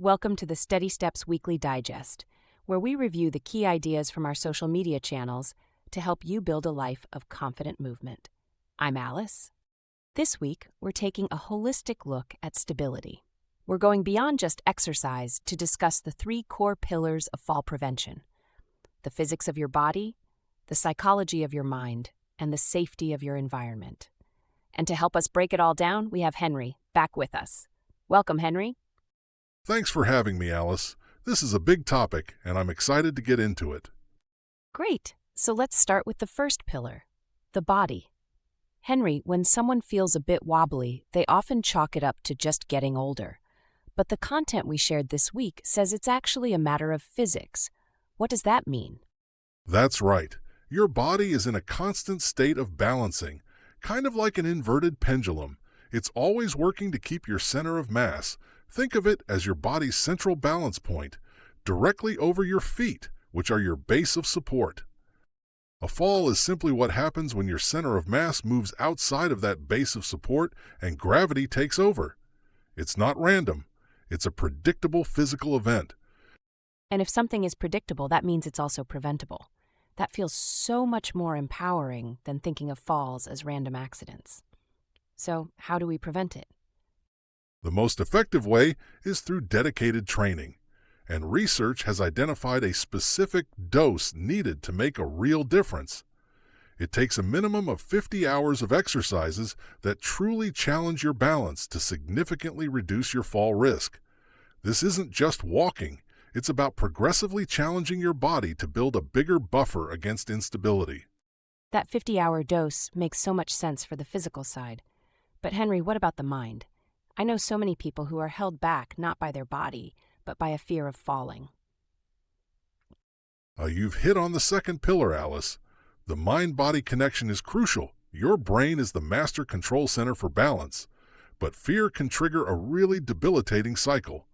Welcome to the Steady Steps Weekly Digest, where we review the key ideas from our social media channels to help you build a life of confident movement. I'm Alice. This week, we're taking a holistic look at stability. We're going beyond just exercise to discuss the three core pillars of fall prevention: the physics of your body, the psychology of your mind, and the safety of your environment. And to help us break it all down, we have Henry back with us. Welcome, Henry. Thanks for having me, Alice. This is a big topic, and I'm excited to get into it. Great. So let's start with the first pillar, the body. Henry, when someone feels a bit wobbly, they often chalk it up to just getting older. But the content we shared this week says it's actually a matter of physics. What does that mean? That's right. Your body is in a constant state of balancing, kind of like an inverted pendulum. It's always working to keep your center of mass. Think of it as your body's central balance point, directly over your feet, which are your base of support. A fall is simply what happens when your center of mass moves outside of that base of support and gravity takes over. It's not random. It's a predictable physical event. And if something is predictable, that means it's also preventable. That feels so much more empowering than thinking of falls as random accidents. So, how do we prevent it? The most effective way is through dedicated training, and research has identified a specific dose needed to make a real difference. It takes a minimum of 50 hours of exercises that truly challenge your balance to significantly reduce your fall risk. This isn't just walking. It's about progressively challenging your body to build a bigger buffer against instability. That 50-hour dose makes so much sense for the physical side. But Henry, what about the mind? I know so many people who are held back not by their body, but by a fear of falling. You've hit on the second pillar, Alice. The mind-body connection is crucial. Your brain is the master control center for balance, but fear can trigger a really debilitating cycle.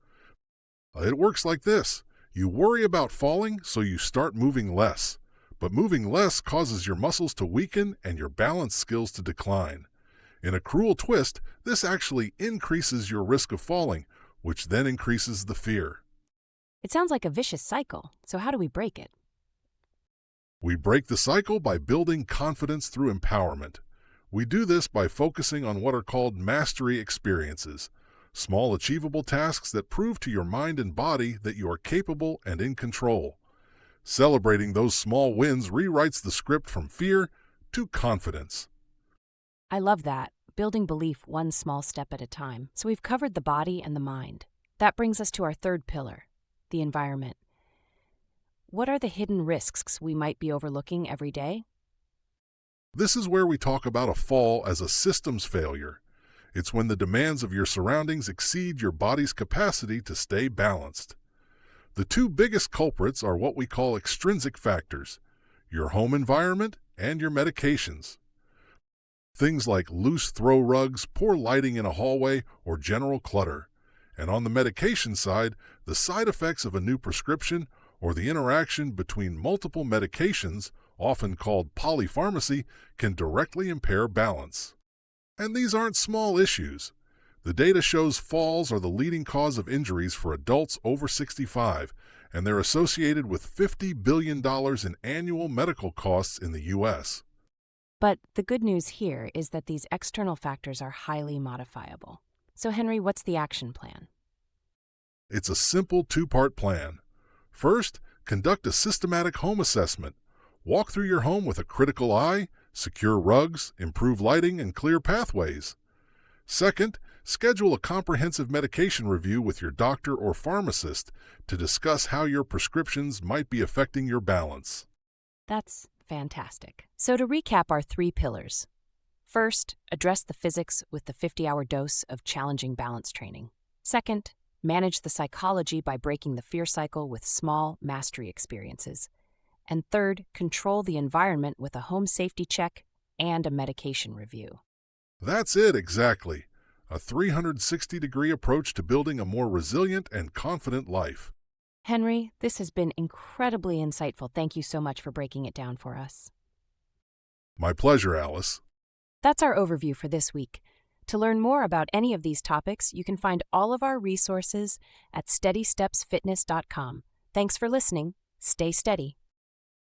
It works like this. You worry about falling, so you start moving less. But moving less causes your muscles to weaken and your balance skills to decline. In a cruel twist, this actually increases your risk of falling, which then increases the fear. It sounds like a vicious cycle, so how do we break it? We break the cycle by building confidence through empowerment. We do this by focusing on what are called mastery experiences, small achievable tasks that prove to your mind and body that you are capable and in control. Celebrating those small wins rewrites the script from fear to confidence. I love that, building belief one small step at a time. So we've covered the body and the mind. That brings us to our third pillar, the environment. What are the hidden risks we might be overlooking every day? This is where we talk about a fall as a systems failure. It's when the demands of your surroundings exceed your body's capacity to stay balanced. The two biggest culprits are what we call extrinsic factors: your home environment and your medications. Things like loose throw rugs, poor lighting in a hallway, or general clutter. And on the medication side, the side effects of a new prescription or the interaction between multiple medications, often called polypharmacy, can directly impair balance. And these aren't small issues. The data shows falls are the leading cause of injuries for adults over 65, and they're associated with $50 billion in annual medical costs in the U.S. But the good news here is that these external factors are highly modifiable. So Henry, what's the action plan? It's a simple two-part plan. First, conduct a systematic home assessment. Walk through your home with a critical eye, secure rugs, improve lighting, and clear pathways. Second, schedule a comprehensive medication review with your doctor or pharmacist to discuss how your prescriptions might be affecting your balance. That's fantastic. So to recap our three pillars. First, address the physics with the 50-hour dose of challenging balance training. Second, manage the psychology by breaking the fear cycle with small mastery experiences. And third, control the environment with a home safety check and a medication review. That's it, exactly. A 360-degree approach to building a more resilient and confident life. Henry, this has been incredibly insightful. Thank you so much for breaking it down for us. My pleasure, Alice. That's our overview for this week. To learn more about any of these topics, you can find all of our resources at steadystepsfitness.com. Thanks for listening. Stay steady.